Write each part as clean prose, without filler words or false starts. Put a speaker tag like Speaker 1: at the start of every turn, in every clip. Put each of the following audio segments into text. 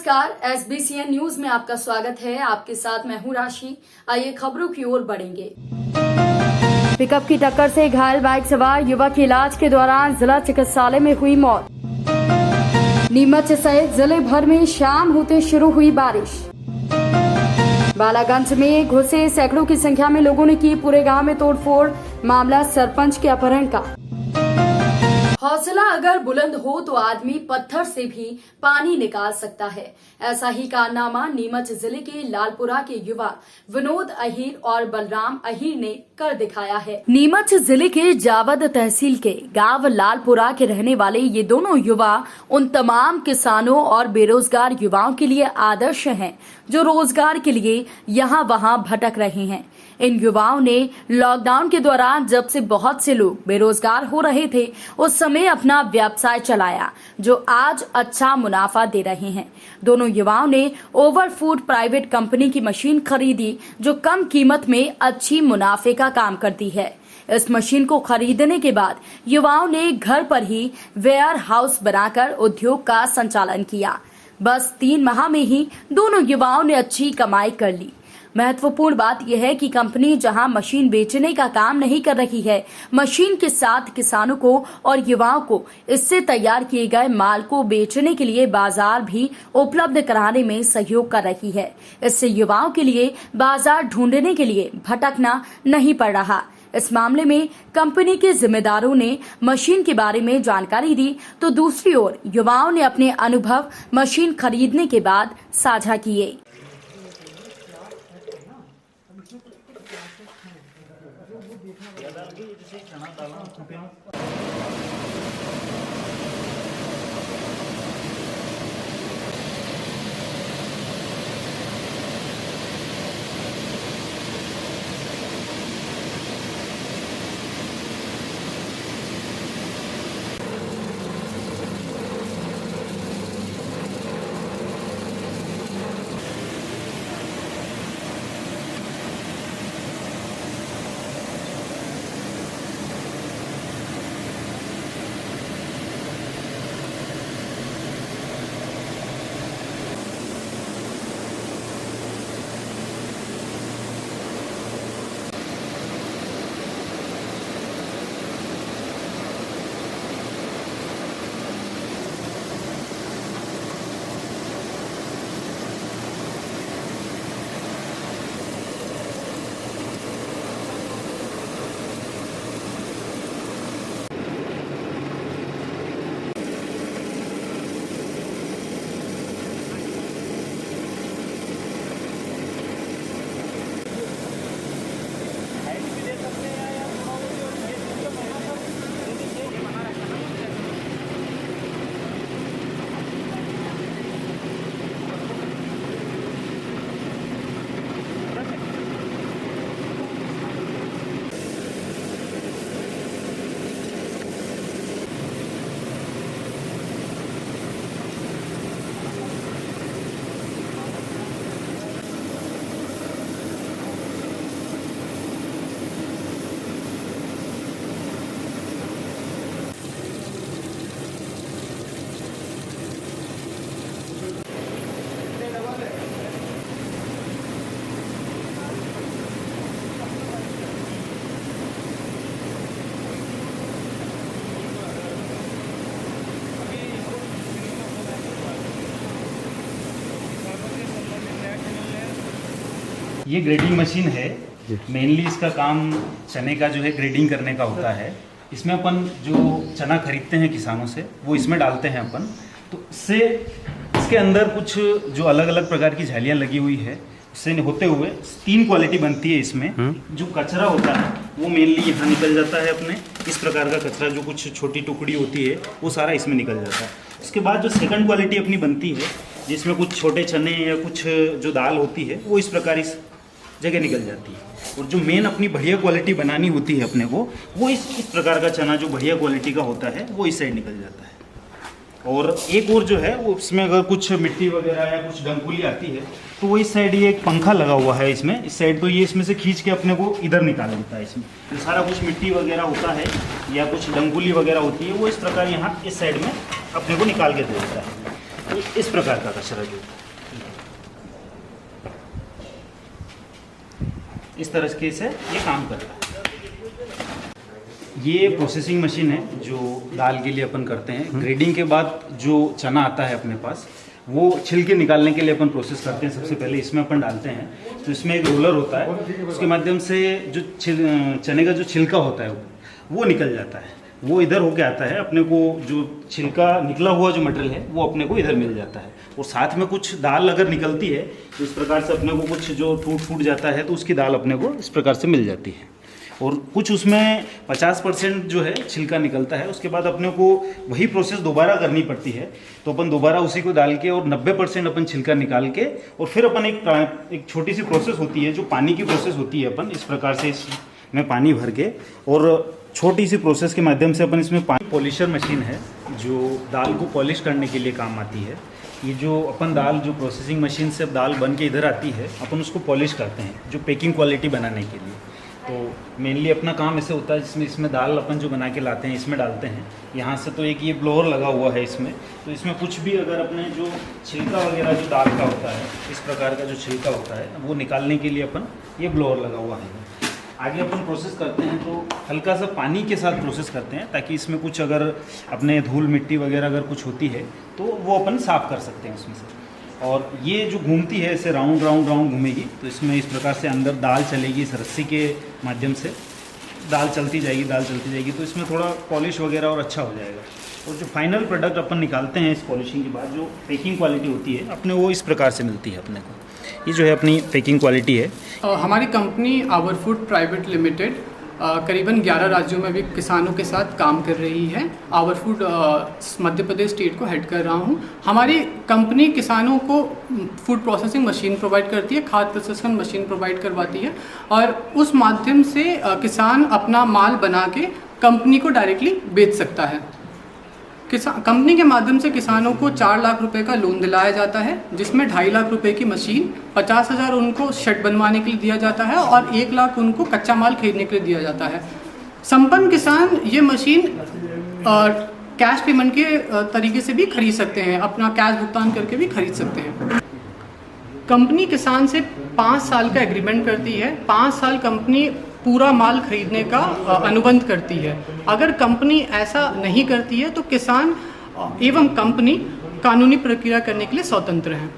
Speaker 1: नमस्कार, SBCN news में आपका स्वागत है। आपके साथ मैं हूं राशि। आइए खबरों की ओर बढ़ेंगे। पिकअप की टक्कर से घायल बाइक सवार युवक की इलाज के दौरान जिला चिकित्सालय में हुई मौत। नीमच सहित जिले भर में शाम होते शुरू हुई बारिश। बालागंज में घुसे सैकड़ों की संख्या में लोगों ने की पूरे गांव में तोड़फोड़, मामला सरपंच के अपहरण का। हौसला अगर बुलंद हो तो आदमी पत्थर से भी पानी निकाल सकता है। ऐसा ही कारनामा नीमच जिले के लालपुरा के युवा विनोद अहीर और बलराम अहीर ने कर दिखाया है। नीमच जिले के जावद तहसील के गांव लालपुरा के रहने वाले ये दोनों युवा उन तमाम किसानों और बेरोजगार युवाओं के लिए आदर्श हैं जो रोजगार के लिए यहाँ वहाँ भटक रहे हैं। इन युवाओं ने लॉकडाउन के दौरान जब से बहुत से लोग बेरोजगार हो रहे थे उस समय अपना व्यवसाय चलाया जो आज अच्छा मुनाफा दे रहे हैं। दोनों युवाओं ने ओवर फूड प्राइवेट कंपनी की मशीन खरीदी जो कम कीमत में अच्छी मुनाफे का काम करती है। इस मशीन को खरीदने के बाद युवाओं ने घर पर ही वेयर हाउस बनाकर उद्योग का संचालन किया। बस 3 माह में ही दोनों युवाओं ने अच्छी कमाई कर ली। महत्वपूर्ण बात यह है कि कंपनी जहां मशीन बेचने का काम नहीं कर रही है, मशीन के साथ किसानों को और युवाओं को इससे तैयार किए गए माल को बेचने के लिए बाजार भी उपलब्ध कराने में सहयोग कर रही है। इससे युवाओं के लिए बाजार ढूंढने के लिए भटकना नहीं पड़ रहा। इस मामले में कंपनी के जिम्मेदारों ने मशीन के बारे में जानकारी दी तो दूसरी ओर युवाओं ने अपने अनुभव मशीन खरीदने के बाद साझा किए।
Speaker 2: ये ग्रेडिंग मशीन है। मेनली इसका काम चने का जो है ग्रेडिंग करने का होता है। इसमें अपन जो चना खरीदते हैं किसानों से वो इसमें डालते हैं अपन, तो इससे इसके अंदर कुछ जो अलग अलग प्रकार की झालियाँ लगी हुई है उससे होते हुए 3 क्वालिटी बनती है इसमें। जो कचरा होता है वो मेनली यहाँ निकल जाता है अपने, इस प्रकार का कचरा जो कुछ छोटी टुकड़ी होती है वो सारा इसमें निकल जाता है। उसके बाद जो सेकंड क्वालिटी अपनी बनती है जिसमें कुछ छोटे चने या कुछ जो दाल होती है वो इस प्रकार इस जगह निकल जाती है। और जो मेन अपनी बढ़िया क्वालिटी बनानी होती है अपने को, वो इस प्रकार का चना जो बढ़िया क्वालिटी का होता है वो इस साइड निकल जाता है। और एक और जो है वो इसमें अगर कुछ मिट्टी वगैरह या कुछ डंकुली आती है तो वो इस साइड ये एक पंखा लगा हुआ है इसमें, इस साइड तो ये इसमें से खींच के अपने को इधर निकाल देता है। इसमें तो सारा कुछ मिट्टी वगैरह होता है या कुछ डंकुली वगैरह होती है वो इस प्रकार यहाँ इस साइड में अपने को निकाल के दे देता है। इस प्रकार का कचरा जो इस तरह से ये काम करता है। ये प्रोसेसिंग मशीन है जो दाल के लिए अपन करते हैं। ग्रेडिंग के बाद जो चना आता है अपने पास वो छिलके निकालने के लिए अपन प्रोसेस करते हैं। सबसे पहले इसमें अपन डालते हैं तो इसमें एक रोलर होता है, उसके माध्यम से जो चने का जो छिलका होता है वो निकल जाता है। वो इधर होके आता है, अपने को जो छिलका निकला हुआ जो मटेरियल है वो अपने को इधर मिल जाता है। और साथ में कुछ दाल अगर निकलती है तो इस प्रकार से अपने को कुछ जो टूट जाता है तो उसकी दाल अपने को इस प्रकार से मिल जाती है। और कुछ उसमें 50% जो है छिलका निकलता है, उसके बाद अपने को वही प्रोसेस दोबारा करनी पड़ती है। तो अपन दोबारा उसी को डाल के और 90% अपन छिलका निकाल के और फिर अपन एक छोटी सी प्रोसेस होती है जो पानी की प्रोसेस होती है। अपन इस प्रकार से इसमें पानी भर के और छोटी सी प्रोसेस के माध्यम से अपन इसमें पानी पॉलिशर मशीन है जो दाल को पॉलिश करने के लिए काम आती है। ये जो अपन दाल जो प्रोसेसिंग मशीन से दाल बन के इधर आती है अपन उसको पॉलिश करते हैं जो पैकिंग क्वालिटी बनाने के लिए। तो मेनली अपना काम ऐसे होता है जिसमें इसमें दाल अपन जो बना के लाते हैं इसमें डालते हैं। यहाँ से तो एक ये ब्लोअर लगा हुआ है इसमें, तो इसमें कुछ भी अगर अपने जो छिलका वगैरह जो दाल का होता है इस प्रकार का जो छिलका होता है वो निकालने के लिए अपन ये ब्लोअर लगा हुआ है। आगे अपन प्रोसेस करते हैं तो हल्का सा पानी के साथ प्रोसेस करते हैं ताकि इसमें कुछ अगर अपने धूल मिट्टी वगैरह अगर कुछ होती है तो वो अपन साफ़ कर सकते हैं उसमें से। और ये जो घूमती है ऐसे राउंड राउंड राउंड घूमेगी तो इसमें इस प्रकार से अंदर दाल चलेगी। इस रस्सी के माध्यम से दाल चलती जाएगी तो इसमें थोड़ा पॉलिश वगैरह और अच्छा हो जाएगा। और जो फाइनल प्रोडक्ट अपन निकालते हैं इस पॉलिशिंग के बाद जो पैकिंग क्वालिटी होती है अपने वो इस प्रकार से मिलती है अपने को। ये जो है अपनी पैकिंग क्वालिटी है।
Speaker 3: हमारी company our food private limited करीबन 11 राज्यों में भी किसानों के साथ काम कर रही है। Our food Madhya Pradesh state को हेड कर रहा हूँ। हमारी कंपनी किसानों को फूड प्रोसेसिंग मशीन प्रोवाइड करती है, खाद्य प्रसंस्करण मशीन प्रोवाइड करवाती है और उस माध्यम से किसान अपना माल बना के कंपनी को डायरेक्टली बेच सकता है। कंपनी के माध्यम से किसानों को 4 लाख रुपए का लोन दिलाया जाता है जिसमें 2.5 लाख रुपए की मशीन, 50,000 उनको शेड बनवाने के लिए दिया जाता है और 1 लाख उनको कच्चा माल खरीदने के लिए दिया जाता है। संपन्न किसान ये मशीन कैश पेमेंट के तरीके से भी खरीद सकते हैं, अपना कैश भुगतान करके भी खरीद सकते हैं। कंपनी किसान से 5 साल का एग्रीमेंट करती है। 5 साल कंपनी पूरा माल खरीदने का अनुबंध करती है। अगर कंपनी ऐसा नहीं करती है तो किसान एवं कंपनी कानूनी प्रक्रिया करने के लिए स्वतंत्र हैं।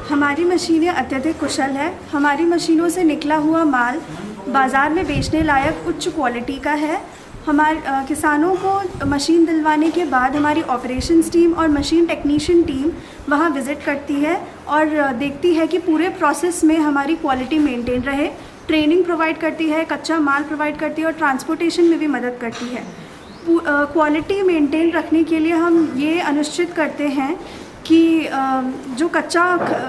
Speaker 4: हमारी मशीनें अत्यधिक कुशल है। हमारी मशीनों से निकला हुआ माल बाज़ार में बेचने लायक उच्च क्वालिटी का है। हमारे किसानों को मशीन दिलवाने के बाद हमारी ऑपरेशंस टीम और मशीन टेक्नीशियन टीम वहां विज़िट करती है और देखती है कि पूरे प्रोसेस में हमारी क्वालिटी मेंटेन रहे। ट्रेनिंग प्रोवाइड करती है, कच्चा माल प्रोवाइड करती है और ट्रांसपोर्टेशन में भी मदद करती है। क्वालिटी मेंटेन रखने के लिए हम ये अनिश्चित करते हैं कि जो कच्चा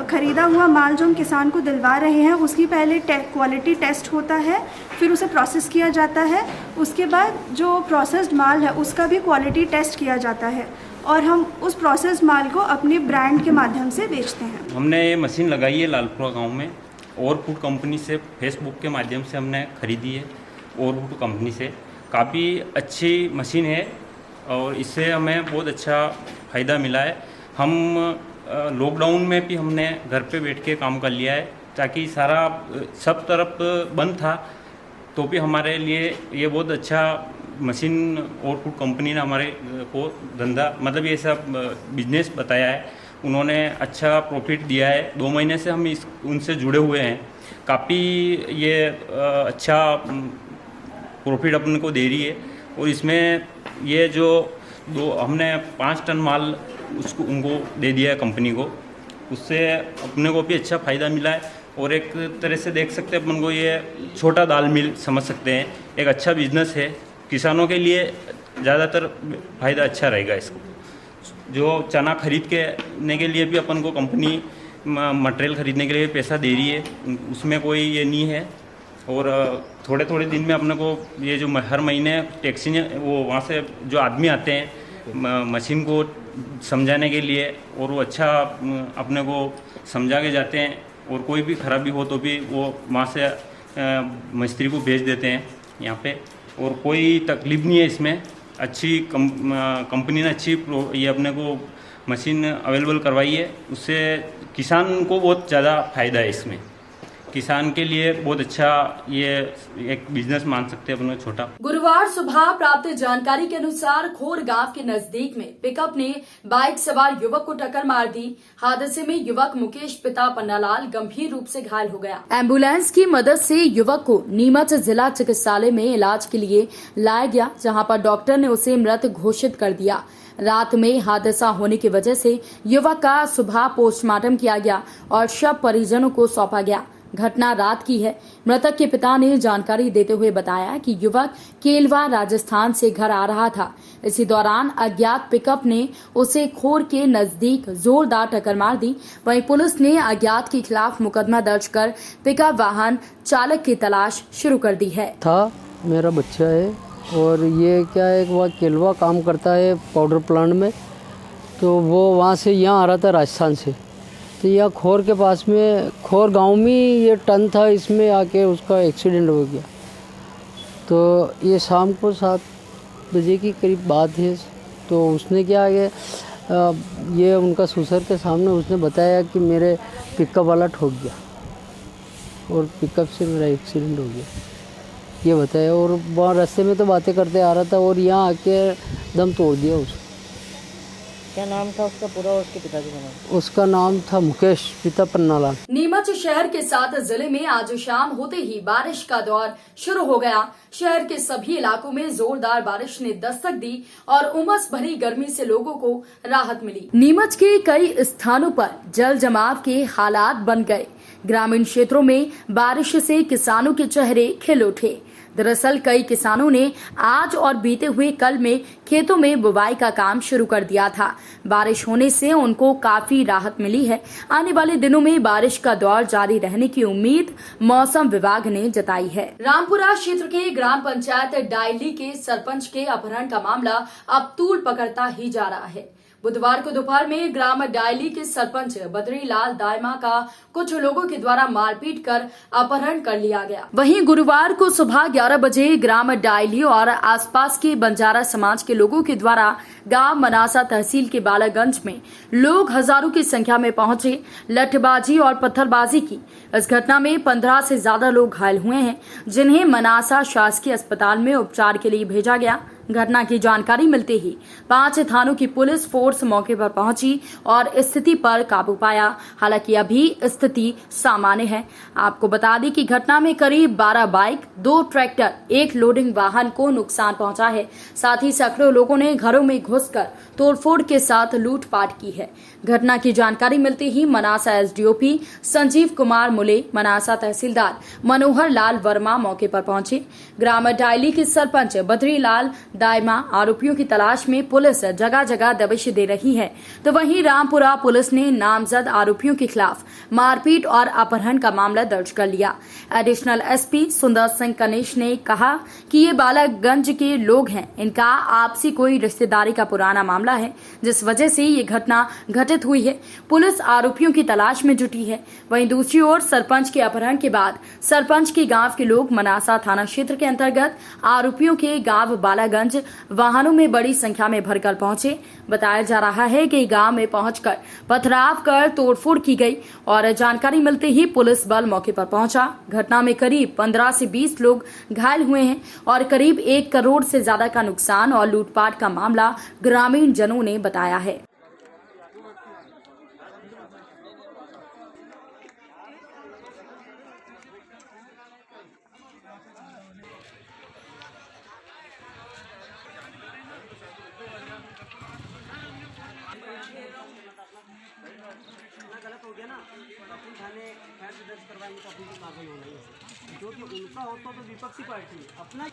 Speaker 4: खरीदा हुआ माल जो हम किसान को दिलवा रहे हैं उसकी पहले क्वालिटी टेस्ट होता है, फिर उसे प्रोसेस किया जाता है। उसके बाद जो प्रोसेस्ड माल है उसका भी क्वालिटी टेस्ट किया जाता है और हम उस प्रोसेस्ड माल को अपने ब्रांड के माध्यम से बेचते हैं।
Speaker 5: हमने ये मशीन लगाई है लालपुरा गांव में और फूड कंपनी से फेसबुक के माध्यम से हमने ख़रीदी है। और फूड कंपनी से काफ़ी अच्छी मशीन है और इससे हमें बहुत अच्छा फ़ायदा मिला है। हम लॉकडाउन में भी हमने घर पे बैठ के काम कर लिया है ताकि सारा सब तरफ बंद था तो भी हमारे लिए ये बहुत अच्छा मशीन और फूड कंपनी ने हमारे को धंधा मतलब ये सब बिजनेस बताया है। उन्होंने अच्छा प्रॉफिट दिया है। 2 महीने से हम उनसे जुड़े हुए हैं। काफ़ी ये अच्छा प्रॉफिट अपन को दे रही है और इसमें ये जो हमने 5 टन माल उनको दे दिया है कंपनी को, उससे अपने को भी अच्छा फ़ायदा मिला है। और एक तरह से देख सकते हैं अपन को ये छोटा दाल मिल समझ सकते हैं। एक अच्छा बिजनेस है, किसानों के लिए ज़्यादातर फ़ायदा अच्छा रहेगा। इसको जो चना खरीद के लिए भी अपन को कंपनी मटेरियल ख़रीदने के लिए पैसा दे रही है, उसमें कोई ये नहीं है। और थोड़े थोड़े दिन में अपने को ये जो हर महीने टैक्सी वो वहाँ से जो आदमी आते हैं मशीन को समझाने के लिए और वो अच्छा अपने को समझा के जाते हैं और कोई भी खराबी हो तो भी वो वहाँ से मिस्त्री को भेज देते हैं यहाँ पे। और कोई तकलीफ नहीं है इसमें। अच्छी कंपनी ने अच्छी ये अपने को मशीन अवेलेबल करवाई है, उससे किसान को बहुत ज़्यादा फ़ायदा है। इसमें किसान के लिए बहुत अच्छा ये एक बिजनेस मान सकते हैं अपना छोटा।
Speaker 1: गुरुवार सुबह प्राप्त जानकारी के अनुसार खोर गांव के नजदीक में पिकअप ने बाइक सवार युवक को टक्कर मार दी। हादसे में युवक मुकेश पिता पन्नालाल गंभीर रूप से घायल हो गया। एम्बुलेंस की मदद से युवक को नीमच जिला चिकित्सालय में इलाज के लिए लाया गया, जहां पर डॉक्टर ने उसे मृत घोषित कर दिया। रात में हादसा होने की वजह से युवक का सुबह पोस्टमार्टम किया गया और शव परिजनों को सौंपा गया। घटना रात की है। मृतक के पिता ने जानकारी देते हुए बताया कि युवक केलवा राजस्थान से घर आ रहा था। इसी दौरान अज्ञात पिकअप ने उसे खोर के नजदीक जोरदार टक्कर मार दी। वहीं पुलिस ने अज्ञात के खिलाफ मुकदमा दर्ज कर पिकअप वाहन चालक की तलाश शुरू कर दी है।
Speaker 6: मेरा बच्चा है और ये क्या है, वह केलवा काम करता है पाउडर प्लांट में, तो वो वहाँ से यहाँ आ रहा था राजस्थान से। तो यह खोर के पास में, खोर गांव में ये टन था, इसमें आके उसका एक्सीडेंट हो गया। तो ये शाम को 7 बजे की करीब बात है। तो उसने क्या है, ये उनका ससुर के सामने उसने बताया कि मेरे पिकअप वाला ठोक गया और पिकअप से मेरा एक्सीडेंट हो गया, ये बताया। और वहाँ रास्ते में तो बातें करते आ रहा था और यहाँ आके दम तोड़ दिया उसको।
Speaker 7: क्या नाम था उसका पूरा और उसके पिताजी का नाम?
Speaker 6: उसका नाम था मुकेश पिता पन्नालाल।
Speaker 1: नीमच शहर के साथ जिले में आज शाम होते ही बारिश का दौर शुरू हो गया। शहर के सभी इलाकों में जोरदार बारिश ने दस्तक दी और उमस भरी गर्मी से लोगों को राहत मिली। नीमच के कई स्थानों पर जल जमाव के हालात बन गए। ग्रामीण क्षेत्रों में बारिश से किसानों के चेहरे खिल उठे। दरअसल कई किसानों ने आज और बीते हुए कल में खेतों में बुवाई का काम शुरू कर दिया था। बारिश होने से उनको काफी राहत मिली है। आने वाले दिनों में बारिश का दौर जारी रहने की उम्मीद मौसम विभाग ने जताई है। रामपुरा क्षेत्र के ग्राम पंचायत डायली के सरपंच के अपहरण का मामला अब तूल पकड़ता ही जा रहा है। बुधवार को दोपहर में ग्राम डायली के सरपंच बद्रीलाल दायमा का कुछ लोगों के द्वारा मारपीट कर अपहरण कर लिया गया। वहीं गुरुवार को सुबह 11 बजे ग्राम डायली और आसपास के बंजारा समाज के लोगों के द्वारा गांव मनासा तहसील के बालागंज में लोग हजारों की संख्या में पहुंचे, लठबाजी और पत्थरबाजी की। इस घटना में 15 से ज्यादा लोग घायल हुए हैं, जिन्हें मनासा शासकीय अस्पताल में उपचार के लिए भेजा गया। घटना की जानकारी मिलते ही 5 थानों की पुलिस फोर्स मौके पर पहुंची और स्थिति पर काबू पाया। हालांकि अभी स्थिति सामान्य है। आपको बता दें कि घटना में करीब 12 बाइक, 2 ट्रैक्टर, 1 लोडिंग वाहन को नुकसान पहुंचा है। साथ ही सैकड़ों लोगों ने घरों में घुसकर तोड़फोड़ के साथ लूटपाट की है। घटना की जानकारी मिलते ही मनासा एसडीओपी संजीव कुमार मुले, मनासा तहसीलदार मनोहर लाल वर्मा मौके पर पहुंचे। ग्राम डायली के सरपंच बद्रीलाल दायमा आरोपियों की तलाश में पुलिस जगह जगह दबिश दे रही है, तो वहीं रामपुरा पुलिस ने नामजद आरोपियों के खिलाफ मारपीट और अपहरण का मामला दर्ज कर लिया। एडिशनल एसपी सुंदर सिंह कनेश ने कहा कि ये बालागंज के लोग हैं, इनका आपसी कोई रिश्तेदारी का पुराना मामला है, जिस वजह से ये घटना घटित हुई है। पुलिस आरोपियों की तलाश में जुटी है। वहीं दूसरी ओर सरपंच के अपहरण के बाद सरपंच के गांव के लोग मनासा थाना क्षेत्र के अंतर्गत आरोपियों के गांव बालागंज वाहनों में बड़ी संख्या में भरकर पहुंचे। बताया जा रहा है कि गांव में पहुंचकर पथराव कर तोड़फोड़ की गई और जानकारी मिलते ही पुलिस बल मौके पर पहुंचा। घटना में करीब 15 से 20 लोग घायल हुए हैं और करीब 1 करोड़ से ज्यादा का नुकसान और लूटपाट का मामला ग्रामीण जनों ने बताया है।
Speaker 7: गलत हो गया ना, अपने थाने फैर दर्ज करवाएंगे तो अपनी कार्रवाई होना ही, जो कि उनका होता तो विपक्षी पार्टी अपना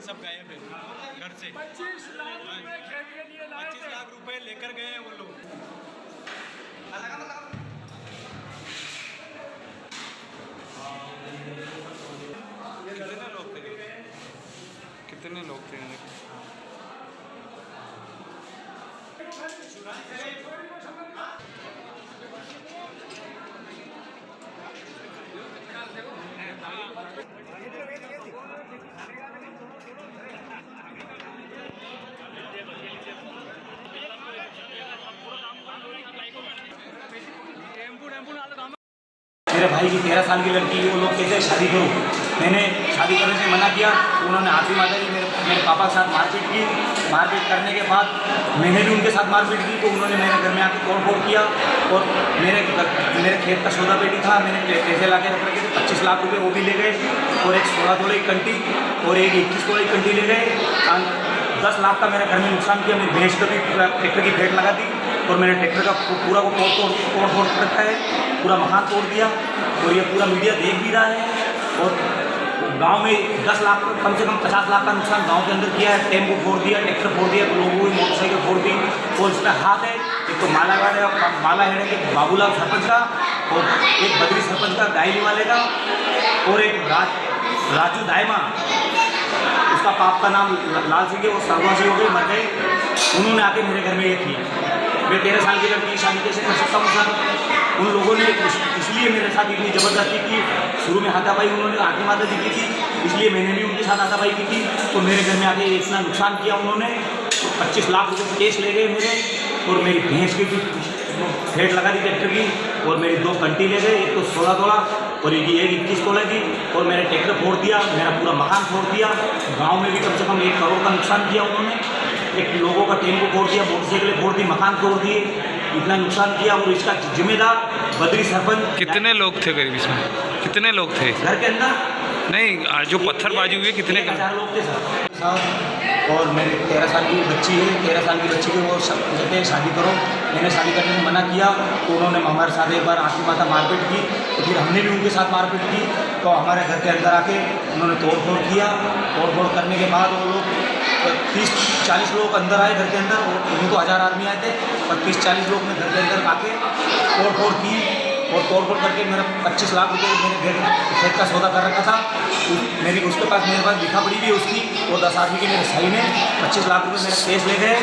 Speaker 8: सब गायब है घर से 25 लाख रुपए लेकर गए हैं वो लोग। कितने लोग थे
Speaker 9: मेरे भाई की 13 साल की लड़की, वो लोग कहते हैं शादी करो। मैंने शादी करने से मना किया, तो उन्होंने हाथी माता जी मेरे पापा के साथ मारपीट की। मारपीट करने के बाद मैंने भी उनके साथ मारपीट की, तो उन्होंने मेरे घर में आके तोड़-फोड़ किया। और मेरे खेत का सौदा पेटी था, मैंने पैसे ला के रख रखे थे 25 लाख रुपये, वो भी ले गए। और एक 16 तोले की कंटी और एक 21 तोले की कंटी ले गए। 10 लाख का मेरे घर में नुकसान किया। मेरी भैंस को भी ट्रैक्टर की फेट लगा दी और मेरे ट्रैक्टर का पूरा को तोड़ फोड़ रखा है, पूरा मकान तोड़ दिया। और ये पूरा मीडिया देख भी रहा है। और गांव में 10 लाख कम से कम 50 लाख का नुकसान गांव के अंदर किया है। टेम्पो फोड़ दिया, ट्रैक्टर फोड़ दिया, लोगों की मोटरसाइकिल फोड़ दी। और इसमें हाथ है एक तो माला हेड़े के बाबूलाल सरपंच का, और एक बद्री सरपंच का गायली वाले का, और एक राजू दायमा, उसका पाप का नाम लाल सिंह है, वो सर्वनाशी हो गए, मर गए। उन्होंने आके मेरे घर में ये किया। मैं 13 साल की लड़की की शादी कैसे कर सकता हूँ सर? उन लोगों ने इसलिए मेरे साथ इतनी ज़बरदस्ती की। शुरू में हाथापाई उन्होंने आंटी माता जी की थी, इसलिए मैंने भी उनके साथ हाथापाई की थी। तो मेरे घर में आके इतना नुकसान किया उन्होंने। 25 लाख रुपये केस ले गए मेरे, और मेरी भैंस की फेट लगा दी ट्रैक्टर की, और मेरी 2 कंटी ले गए, एक तो 16 तोला और एक 21 तोले की। और मैंने ट्रैक्टर फोड़ दिया, मेरा पूरा मकान फोड़ दिया। गांव में भी कम से कम 1 करोड़ का नुकसान किया उन्होंने। एक लोगों का टेम्पो फोड़ दिया, मोटरसाइकिलें फोड़ दी, मकान तोड़ दिए, इतना नुकसान किया। और इसका जिम्मेदार बद्री सरपंच।
Speaker 8: कितने लोग थे करीब इसमें? कितने लोग थे
Speaker 9: घर के अंदर?
Speaker 8: नहीं, जो पत्थरबाजी हुई कितने?
Speaker 9: 1000 लोग थे सर। और मेरी 13 साल की बच्ची है, 13 साल की बच्ची को वो कहते हैं शादी करो। मैंने शादी करने से मना किया, तो उन्होंने हमारे साथ एक बार आंटी माता मारपीट की, तो फिर हमने भी उनके साथ मारपीट की। तो हमारे घर के अंदर आके उन्होंने तोड़-फोड़ किया। तोड़-फोड़ करने के बाद वो लोग 30-40 लोग अंदर आए घर के अंदर। उन्हीं को 1000 आदमी आए थे, और 30-40 लोग ने घर के अंदर आके तोड़-फोड़ की। और तोड़-फोड़ करके मेरा 25 लाख रुपये मेरे खेत का सौदा कर रखा था। उसके पास मेरे पास लिखा पड़ी भी उसकी, और 10 आदमी की मेरे सही ने 25 लाख रुपये मेरा केस ले गए।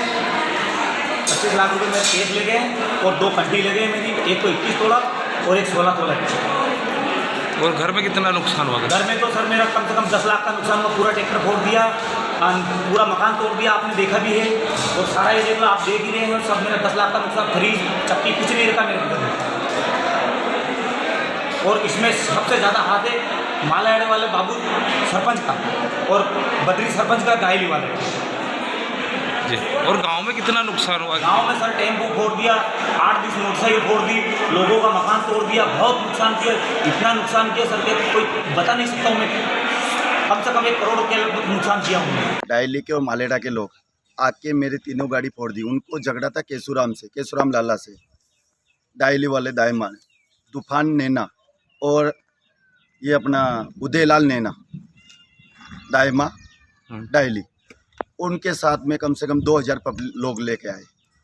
Speaker 9: 25 लाख रुपये मेरे केस ले गए, और 2 कंटी ले गए मेरी, एक तो 21 तोला और एक 16 तोला।
Speaker 8: और घर में कितना नुकसान हुआ?
Speaker 9: घर में तो सर मेरा कम से कम 10 लाख का नुकसान हुआ। पूरा ट्रैक्टर फोड़ दिया, पूरा मकान तोड़ दिया, आपने देखा भी है। और सारा ये देख लो, आप देख ही रहे हैं, सब मेरा 10 लाख का नुकसान, फ्रीज चक्की कुछ नहीं रखा मेरे घर में। और इसमें सबसे ज़्यादा हाथ है माला हेड़े वाले बाबू सरपंच का, और बद्री सरपंच का गायली वाले
Speaker 8: जी। और गांव में कितना नुकसान हुआ?
Speaker 9: गांव में सर टेम्पो फोड़ दिया, 8-10 मोटरसाइकिल फोड़ दी, लोगों का मकान तोड़ दिया, बहुत नुकसान किया। इतना नुकसान किया सर कि कोई बता नहीं सकता हूँ मैं। कम से कम 1 करोड़ के लगभग नुकसान किया हूँ।
Speaker 10: डायली के और मालेडा के लोग आके मेरे तीनों गाड़ी फोड़ दी। उनको झगड़ा था केशुराम से, केशुराम लाला से, डायली वाले दायमा, तूफान नैना, और ये अपना उदयलाल नैना दायमा डायली। उनके साथ में कम से कम 2000 लोग लेके आए,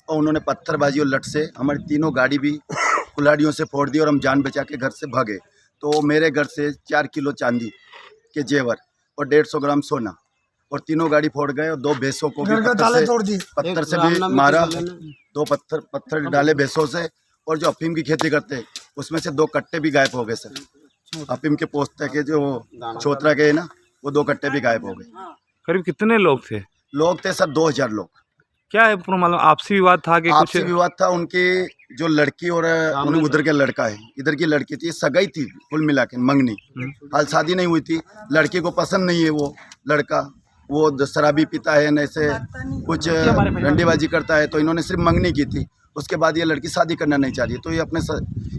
Speaker 10: और उन्होंने पत्थरबाजी और लठ से हमारी तीनों गाड़ी भी कुल्हाड़ियों से फोड़ दी, और हम जान बचा के घर से भागे। तो मेरे घर से 4 किलो चांदी के जेवर और 150 ग्राम सोना, और तीनों गाड़ी फोड़ गए। और 2 भैंसों को भी पत्थर से भी मारा, 2 पत्थर डाले भैंसों से। और जो अफीम की खेती करते हैं उसमें से 2 कट्टे भी गायब हो गए सर। अफीम के पोस्ते के जो चौतरा के ना, वो 2 कट्टे भी गायब हो गए।
Speaker 8: करीब कितने लोग थे?
Speaker 10: लोग थे सर 2000 लोग।
Speaker 8: क्या है पूरा मालूम? आपसी विवाद था कि
Speaker 10: आपसी विवाद था? उनकी जो लड़की और उधर के लड़का है, इधर की लड़की थी, सगाई थी कुल मिला के, मंगनी। हाल शादी नहीं हुई थी। लड़की को पसंद नहीं है वो लड़का, वो शराबी पीता है, न ऐसे कुछ डंडीबाजी करता है। तो इन्होंने सिर्फ मंगनी की थी। उसके बाद ये लड़की शादी करना नहीं चाह रही है। तो ये अपने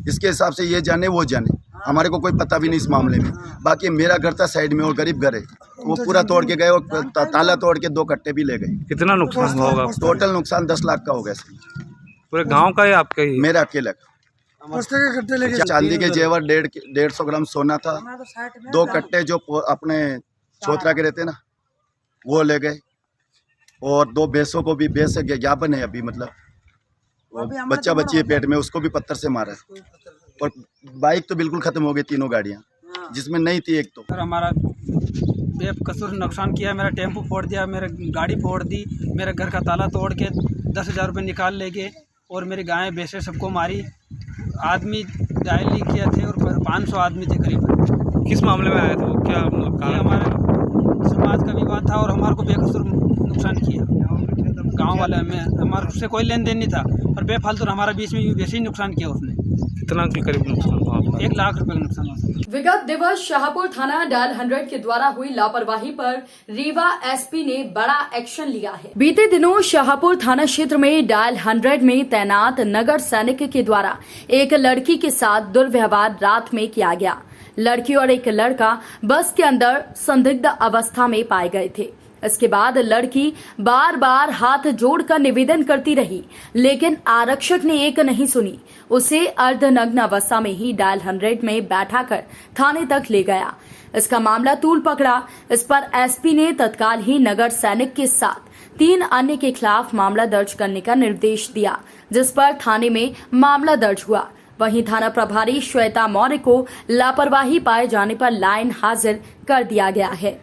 Speaker 10: इसके हिसाब से ये जाने वो जाने, हमारे को कोई पता भी नहीं इस मामले में। बाकी मेरा घर था साइड में और गरीब घर है, वो पूरा तोड़ के गए और ताला तोड़ के 2 कट्टे भी ले गए।
Speaker 11: कितना नुकसान हुआ होगा?
Speaker 10: टोटल नुकसान 10 लाख का हो गया।
Speaker 11: पूरे गांव का या आपका ही?
Speaker 10: मेरा अकेले का। चांदी के जेवर 150 ग्राम सोना था, 2 कट्टे जो अपने चौतरा के रहते ना वो ले गए, और 2 भैंसों को भी, भैंस ज्ञापन है अभी, मतलब बच्चा बच्ची है पेट में, उसको भी पत्थर से मारा है। और बाइक तो बिल्कुल खत्म हो गई, 3 गाड़ियाँ जिसमें नहीं थी एक तो।
Speaker 12: सर हमारा बेकसूर नुकसान किया, मेरा टेम्पो फोड़ दिया, मेरा गाड़ी फोड़ दी, मेरे घर का ताला तोड़ के 10,000 रुपये निकाल ले गए और मेरी गायें भैंसें सबको मारी। आदमी डायली किए थे और 500 आदमी थे करीब।
Speaker 11: किस मामले में आए थे वो? क्या
Speaker 12: ये हमारे समाज का विवाद था और हमारे को बेकसूर नुकसान किया। गांव वाले में हमारे उससे कोई लेन देन नहीं था, और बेफालतू हमारा बीच में वैसे ही नुकसान किया उसने।
Speaker 11: कितना करीब नुकसान हुआ?
Speaker 12: 1 लाख रुपए का नुकसान हुआ।
Speaker 1: विगत दिवस शाहपुर थाना डायल 100 के द्वारा हुई लापरवाही पर रीवा एसपी ने बड़ा एक्शन लिया है। बीते दिनों शाहपुर थाना क्षेत्र में डायल 100 में तैनात नगर सैनिक के द्वारा एक लड़की के साथ दुर्व्यवहार रात में किया गया। लड़की और एक लड़का बस के अंदर संदिग्ध अवस्था में पाए गए थे। इसके बाद लड़की बार बार हाथ जोड़कर निवेदन करती रही, लेकिन आरक्षक ने एक नहीं सुनी। उसे अर्धनग्न अवस्था में ही डायल 100 में बैठाकर थाने तक ले गया। इसका मामला तूल पकड़ा। इस पर एसपी ने तत्काल ही नगर सैनिक के साथ 3 अन्य के खिलाफ मामला दर्ज करने का निर्देश दिया, जिस पर थाने में मामला दर्ज हुआ। वहीं थाना प्रभारी श्वेता मौर्य को लापरवाही पाए जाने पर लाइन हाजिर कर दिया गया है।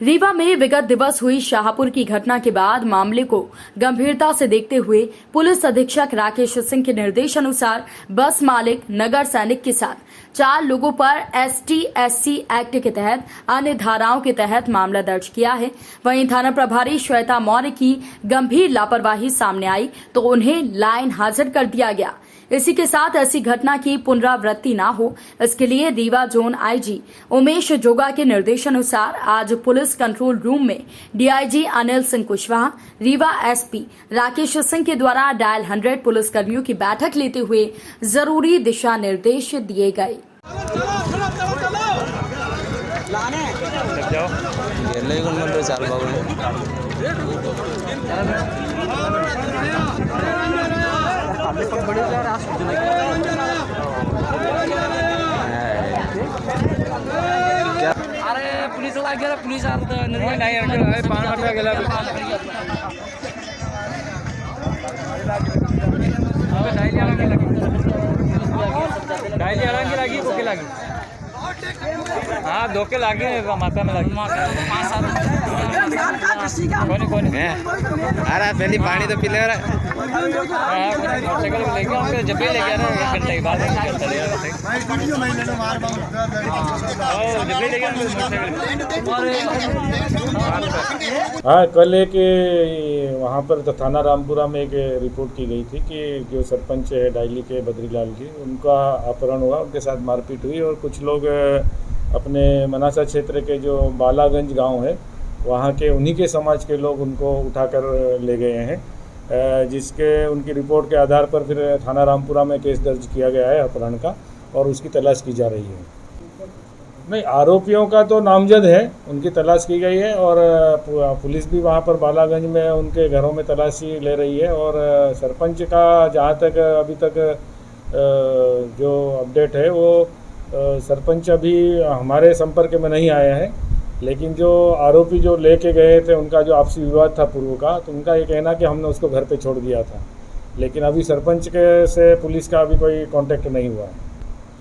Speaker 1: रीवा में विगत दिवस हुई शाहपुर की घटना के बाद मामले को गंभीरता से देखते हुए पुलिस अधीक्षक राकेश सिंह के निर्देश अनुसार बस मालिक नगर सैनिक के साथ 4 लोगों पर ST/SC एक्ट के तहत अन्य धाराओं के तहत मामला दर्ज किया है। वहीं थाना प्रभारी श्वेता मौर्य की गंभीर लापरवाही सामने आई तो उन्हें लाइन हाजिर कर दिया गया। इसी के साथ ऐसी घटना की पुनरावृत्ति न हो, इसके लिए रीवा जोन IG उमेश जोगा के निर्देशानुसार आज पुलिस कंट्रोल रूम में DIG अनिल सिंह कुशवाहा, रीवा SP राकेश सिंह के द्वारा डायल 100 पुलिस कर्मियों की बैठक लेते हुए जरूरी दिशा निर्देश दिए गए।
Speaker 12: अरे पुलिस गेला, पुलिस लगी हाँ धोखे लगे माथा में लगी। कौन अरे पहले पानी तो पी ले रहा मोटरसाइकिल जब भी ले गया ना 1 घंटे के बाद
Speaker 13: हाँ, कल एक वहाँ पर थाना रामपुरा में एक रिपोर्ट की गई थी कि जो सरपंच है डायली के बद्रीलाल जी, उनका अपहरण हुआ, उनके साथ मारपीट हुई और कुछ लोग अपने मनासा क्षेत्र के जो बालागंज गांव है वहाँ के उन्हीं के समाज के लोग उनको उठाकर ले गए हैं, जिसके उनकी रिपोर्ट के आधार पर फिर थाना रामपुरा में केस दर्ज किया गया है अपहरण का और उसकी तलाश की जा रही है। नहीं, आरोपियों का तो नामजद है, उनकी तलाश की गई है और पुलिस भी वहाँ पर बालागंज में उनके घरों में तलाशी ले रही है। और सरपंच का जहाँ तक अभी तक जो अपडेट है वो सरपंच अभी हमारे संपर्क में नहीं आया है, लेकिन जो आरोपी जो लेके गए थे उनका जो आपसी विवाद था पूर्व का, तो उनका ये कहना कि हमने उसको घर पे छोड़ दिया था, लेकिन अभी सरपंच के से पुलिस का अभी कोई कांटेक्ट नहीं हुआ है।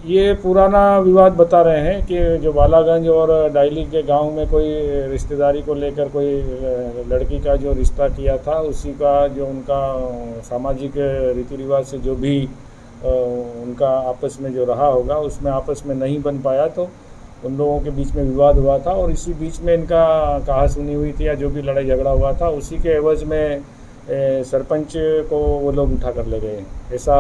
Speaker 13: ये पुराना विवाद बता रहे हैं कि जो बालागंज और डायली के गांव में कोई रिश्तेदारी को लेकर कोई लड़की का जो रिश्ता किया था, उसी का जो उनका सामाजिक रीति रिवाज से जो भी उनका आपस में जो रहा होगा उसमें आपस में नहीं बन पाया, तो उन लोगों के बीच में विवाद हुआ था और इसी बीच में इनका कहा सुनी हुई थी या जो भी लड़ाई झगड़ा हुआ था, उसी के एवज में सरपंच को वो लोग उठा कर ले गए, ऐसा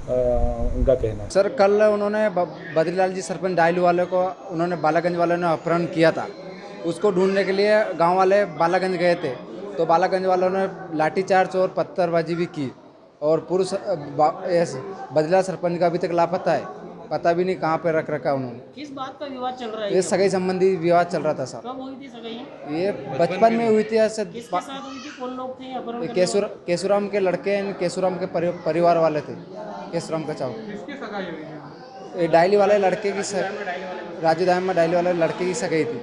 Speaker 13: उनका कहना है।
Speaker 14: सर कल उन्होंने बद्रीलाल जी सरपंच डायली वाले को उन्होंने बालागंज वालों ने अपहरण किया था, उसको ढूंढने के लिए गांव वाले बालागंज गए थे, तो बालागंज वालों ने लाठीचार्ज और पत्थरबाजी भी की और पुरुष बद्रीलाल सरपंच का अभी तक लापता है पता भी नहीं कहाँ पे रख रखा उन्होंने।
Speaker 7: किस बात का विवाद चल रहा है?
Speaker 14: ये सगाई संबंधी विवाद चल रहा था साहब।
Speaker 7: कब हुई थी सगाई?
Speaker 14: ये बचपन में हुई थी ऐसे।
Speaker 7: किसके साथ हुई थी? कौन लोग थे अपहरण करने
Speaker 14: केशुराम के लड़के, केशुराम के परिवार वाले थे, केशुराम का चाव।
Speaker 3: किसकी सगाई हुई थी?
Speaker 14: ये डायली वाले लड़के की राजू दायमा डायली वाले लड़के की सगाई थी।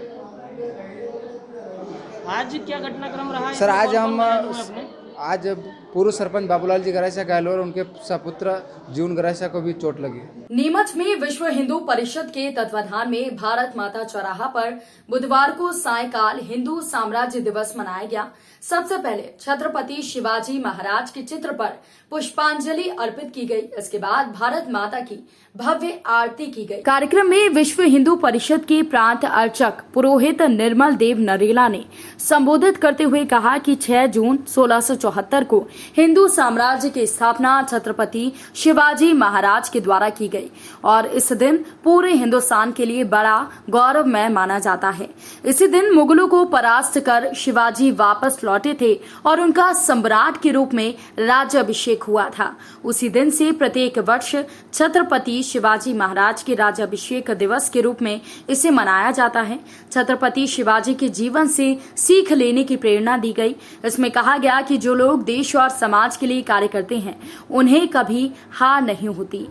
Speaker 7: आज क्या घटनाक्रम रहा है?
Speaker 14: सर आज
Speaker 7: कौन-कौन
Speaker 14: हम
Speaker 7: घायल हुए अपने?
Speaker 14: आज पूर्व सरपंच बाबूलाल जी गरासिया घायल और उनके सपुत्र जीवन गरासिया को भी चोट लगी।
Speaker 1: नीमच में विश्व हिंदू परिषद के तत्वाधान में भारत माता चौराहा पर बुधवार को सायंकाल हिंदू साम्राज्य दिवस मनाया गया। सबसे पहले छत्रपति शिवाजी महाराज के चित्र पर पुष्पांजलि अर्पित की गई। इसके बाद भारत माता की भव्य आरती की गई। कार्यक्रम में विश्व हिंदू परिषद के प्रांत अर्चक पुरोहित निर्मल देव नरेला ने संबोधित करते हुए कहा कि 6 जून 1674 को हिंदू साम्राज्य की स्थापना छत्रपति शिवाजी महाराज के द्वारा की गई और इस दिन पूरे हिंदुस्तान के लिए बड़ा गौरवमय माना जाता है। इसी दिन मुगलों को परास्त कर शिवाजी वापस लौटे थे और उनका सम्राट के रूप में राज्याभिषेक हुआ था। उसी दिन से प्रत्येक वर्ष छत्रपति शिवाजी महाराज के राज्याभिषेक दिवस के रूप में इसे मनाया जाता है। छत्रपति शिवाजी के जीवन से सीख लेने की प्रेरणा दी गई। इसमें कहा गया कि जो लोग देश और समाज के लिए कार्य करते हैं उन्हें कभी हार नहीं होती।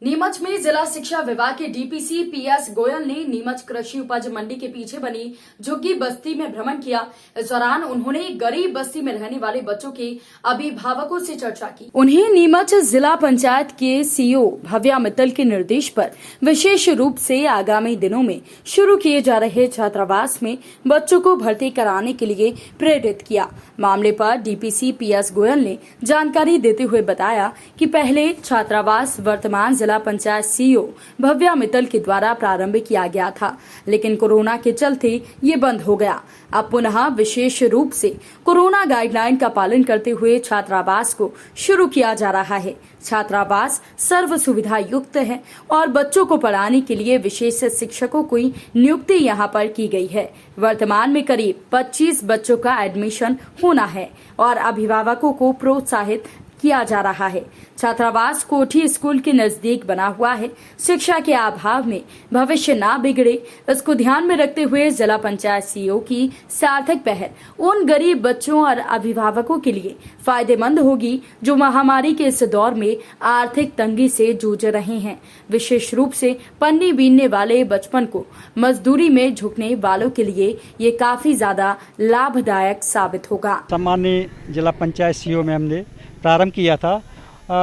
Speaker 1: नीमच में जिला शिक्षा विभाग के डीपीसी पीएस गोयल ने नीमच कृषि उपज मंडी के पीछे बनी झुग्गी बस्ती में भ्रमण किया। इस दौरान उन्होंने गरीब बस्ती में रहने वाले बच्चों के अभिभावकों से चर्चा की। उन्हें नीमच जिला पंचायत के सीईओ भव्या मित्तल के निर्देश पर विशेष रूप से आगामी दिनों में शुरू किए जा रहे छात्रावास में बच्चों को भर्ती कराने के लिए प्रेरित किया। मामले पर डीपीसी पीएस गोयल ने जानकारी देते हुए बताया कि पहले छात्रावास वर्तमान जिला पंचायत सीईओ भव्या मित्तल के द्वारा प्रारंभ किया गया था, लेकिन कोरोना के चलते ये बंद हो गया। अब पुनः विशेष रूप से कोरोना गाइडलाइन का पालन करते हुए छात्रावास को शुरू किया जा रहा है। छात्रावास सर्व सुविधा युक्त है और बच्चों को पढ़ाने के लिए विशेष शिक्षकों की नियुक्ति यहाँ पर की गई है। वर्तमान में करीब 25 बच्चों का एडमिशन होना है और अभिभावकों को प्रोत्साहित किया जा रहा है। छात्रावास कोठी स्कूल के नजदीक बना हुआ है। शिक्षा के अभाव में भविष्य ना बिगड़े, इसको ध्यान में रखते हुए जिला पंचायत सीईओ की सार्थक पहल उन गरीब बच्चों और अभिभावकों के लिए फायदेमंद होगी जो महामारी के इस दौर में आर्थिक तंगी से जूझ रहे हैं। विशेष रूप से पन्नी बीनने वाले बचपन को मजदूरी में झुकने वालों के लिए ये काफी ज्यादा लाभदायक साबित होगा।
Speaker 15: सम्माननीय जिला पंचायत सीईओ मैम ने प्रारंभ किया था,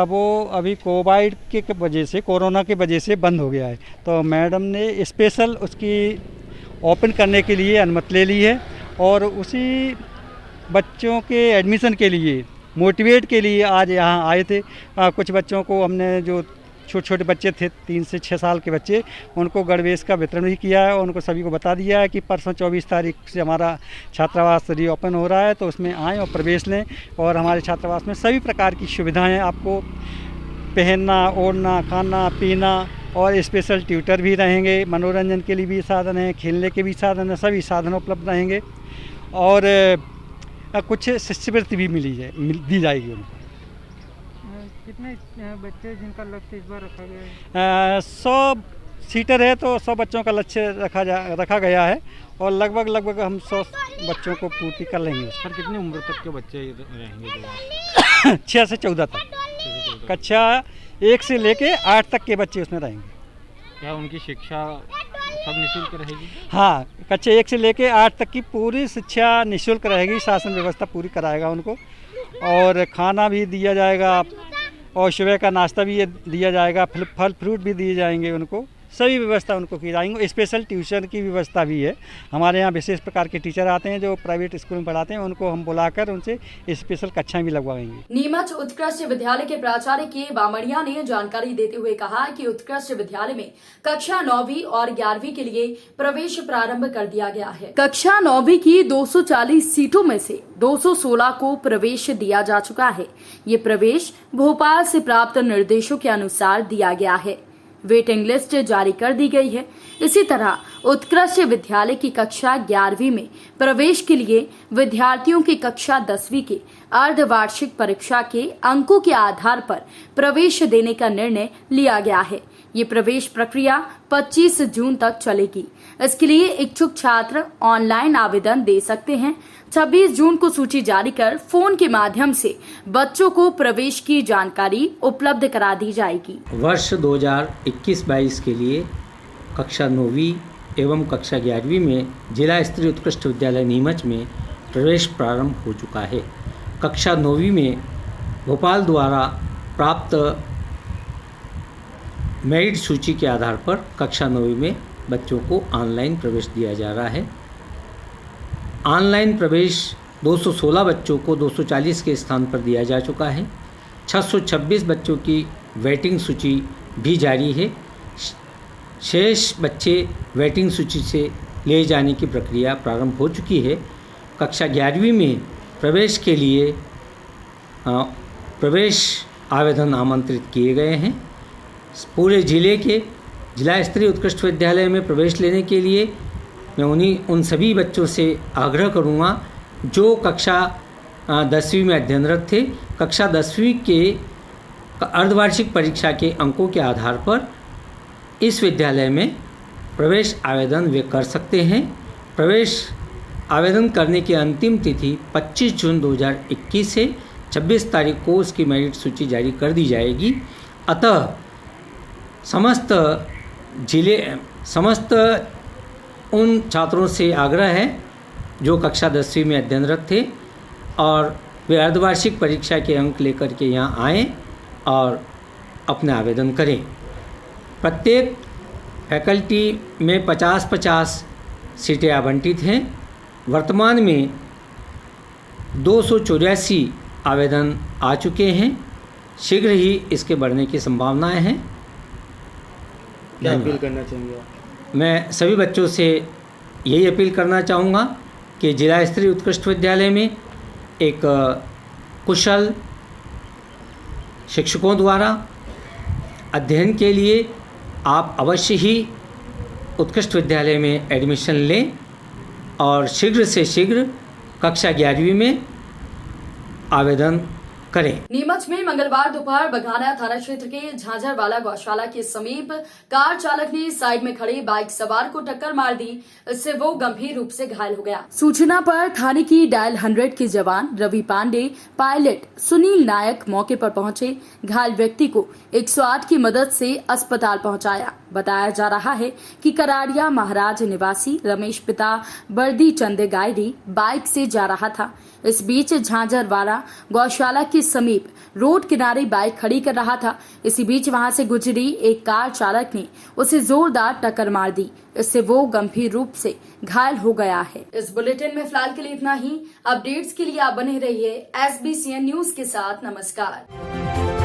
Speaker 15: वो अभी कोविड के वजह से, कोरोना की वजह से बंद हो गया है। तो मैडम ने स्पेशल उसकी ओपन करने के लिए अनुमति ले ली है और उसी बच्चों के एडमिशन के लिए, मोटिवेट के लिए आज यहाँ आए थे। कुछ बच्चों को हमने, जो छोटे छोटे बच्चे थे 3 से 6 साल के बच्चे, उनको गणवेश का वितरण भी किया है और उनको सभी को बता दिया है कि परसों 24 तारीख से हमारा छात्रावास रीओपन हो रहा है, तो उसमें आएँ और प्रवेश लें। और हमारे छात्रावास में सभी प्रकार की सुविधाएं, आपको पहनना, ओढ़ना, खाना पीना और स्पेशल ट्यूटर भी रहेंगे। मनोरंजन के लिए भी साधन हैं, खेलने के भी साधन हैं, सभी साधन उपलब्ध रहेंगे और कुछ शिष्यवृत्ति भी दी जाएगी उनको।
Speaker 12: कितने बच्चे जिनका लक्ष्य इस बार रखा गया है?
Speaker 15: 100 सीटर है तो 100 बच्चों का लक्ष्य रखा गया है और लगभग हम 100 बच्चों को पूर्ति कर लेंगे।
Speaker 11: सर कितनी उम्र तक के बच्चे रहेंगे?
Speaker 15: 6 से 14 तक, कक्षा 1 से लेके 8 तक के बच्चे उसमें रहेंगे।
Speaker 11: क्या उनकी शिक्षा सब निःशुल्क रहेगी?
Speaker 15: हाँ, कक्षा 1 से लेके 8 तक की पूरी शिक्षा निःशुल्क रहेगी। शासन व्यवस्था पूरी कराएगा उनको और खाना भी दिया जाएगा और सुबह का नाश्ता भी दिया जाएगा, फल फ्रूट भी दिए जाएंगे उनको, सभी व्यवस्था उनको की जाएंगी। स्पेशल ट्यूशन की व्यवस्था भी है। हमारे यहाँ विशेष प्रकार के टीचर आते हैं जो प्राइवेट स्कूल में पढ़ाते हैं, उनको हम बुलाकर उनसे स्पेशल कक्षाएं भी लगवाएंगे।
Speaker 1: नीमच उत्कृष्ट विद्यालय के प्राचार्य के बामड़िया ने जानकारी देते हुए कहा कि उत्कृष्ट विद्यालय में कक्षा 9वीं और 11वीं के लिए प्रवेश प्रारंभ कर दिया गया है। कक्षा 9वीं की 240 सीटों में से 216 को प्रवेश दिया जा चुका है। ये प्रवेश भोपाल से प्राप्त निर्देशों के अनुसार दिया गया है। वेटिंग लिस्ट जारी कर दी गई है। इसी तरह उत्कृष्ट विद्यालय की कक्षा 11वीं में प्रवेश के लिए विद्यार्थियों की कक्षा 10वीं के अर्धवार्षिक परीक्षा के अंकों के आधार पर प्रवेश देने का निर्णय लिया गया है। ये प्रवेश प्रक्रिया 25 जून तक चलेगी। इसके लिए इच्छुक छात्र ऑनलाइन आवेदन दे सकते हैं। 26 जून को सूची जारी कर फोन के माध्यम से बच्चों को प्रवेश की जानकारी उपलब्ध करा दी जाएगी।
Speaker 16: वर्ष 2021-22 के लिए कक्षा 9वीं एवं कक्षा 11वीं में जिला स्तरीय उत्कृष्ट विद्यालय नीमच में प्रवेश प्रारंभ हो चुका है। कक्षा 9वीं में भोपाल द्वारा प्राप्त मेरिट सूची के आधार पर कक्षा 9वीं में बच्चों को ऑनलाइन प्रवेश दिया जा रहा है। ऑनलाइन प्रवेश 216 बच्चों को 240 के स्थान पर दिया जा चुका है। 626 बच्चों की वेटिंग सूची भी जारी है। शेष बच्चे वेटिंग सूची से ले जाने की प्रक्रिया प्रारंभ हो चुकी है। कक्षा 11वीं में प्रवेश के लिए प्रवेश आवेदन आमंत्रित किए गए हैं। पूरे जिले के जिला स्तरीय उत्कृष्ट विद्यालय में प्रवेश लेने के लिए मैं उन सभी बच्चों से आग्रह करूंगा जो कक्षा 10वीं में अध्ययनरत थे। कक्षा 10वीं के अर्धवार्षिक परीक्षा के अंकों के आधार पर इस विद्यालय में प्रवेश आवेदन वे कर सकते हैं। प्रवेश आवेदन करने की अंतिम तिथि 25 जून 2021 है। 26 तारीख को उसकी मेरिट सूची जारी कर दी जाएगी। अतः समस्त उन छात्रों से आग्रह है जो कक्षा 10वीं में अध्ययनरत थे और वे अर्धवार्षिक परीक्षा के अंक लेकर के यहाँ आएँ और अपने आवेदन करें। प्रत्येक फैकल्टी में 50-50 सीटें आवंटित हैं। वर्तमान में 284 आवेदन आ चुके हैं। शीघ्र ही इसके बढ़ने की संभावनाएं हैं।
Speaker 11: क्या अपील करना चाहेंगे आप?
Speaker 16: मैं सभी बच्चों से यही अपील करना चाहूँगा कि जिला स्तरीय उत्कृष्ट विद्यालय में एक कुशल शिक्षकों द्वारा अध्ययन के लिए आप अवश्य ही उत्कृष्ट विद्यालय में एडमिशन लें और शीघ्र से शीघ्र कक्षा 11वीं में आवेदन करें।
Speaker 1: नीमच में मंगलवार दोपहर बघाना थाना क्षेत्र के झांझरवाला गौशाला के समीप कार चालक ने साइड में खड़े बाइक सवार को टक्कर मार दी। इससे वो गंभीर रूप से घायल हो गया। सूचना पर थाने की डायल 100 के जवान रवि पांडे, पायलट सुनील नायक मौके पर पहुंचे। घायल व्यक्ति को 108 की मदद से अस्पताल पहुंचाया। बताया जा रहा है कि कराड़िया महाराज निवासी रमेश पिता बर्दी चंदे गायरी बाइक से जा रहा था। इस बीच झांझरवाला गौशाला के समीप रोड किनारे बाइक खड़ी कर रहा था। इसी बीच वहां से गुजरी एक कार चालक ने उसे जोरदार टक्कर मार दी। इससे वो गंभीर रूप से घायल हो गया है। इस बुलेटिन में फिलहाल के लिए इतना ही। अपडेट्स के लिए आप बने रहिए SBCN न्यूज के साथ। नमस्कार।